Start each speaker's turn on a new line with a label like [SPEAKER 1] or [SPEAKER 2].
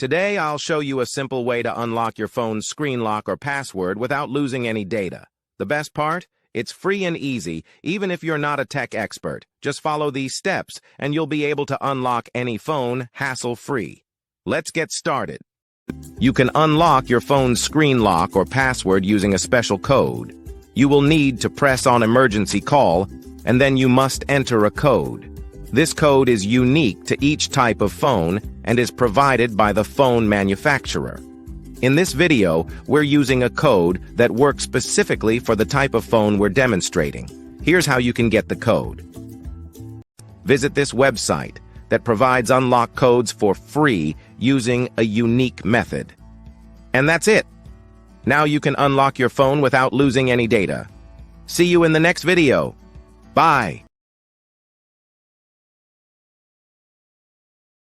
[SPEAKER 1] Today, I'll show you a simple way to unlock your phone's screen lock or password without losing any data. The best part? It's free and easy, even if you're not a tech expert. Just follow these steps, and you'll be able to unlock any phone hassle-free. Let's get started. You can unlock your phone's screen lock or password using a special code. You will need to press on emergency call, and then you must enter a code. This code is unique to each type of phone and is provided by the phone manufacturer. In this video, we're using a code that works specifically for the type of phone we're demonstrating. Here's how you can get the code. Visit this website that provides unlock codes for free using a unique method. And that's it. Now you can unlock your phone without losing any data. See you in the next video. Bye.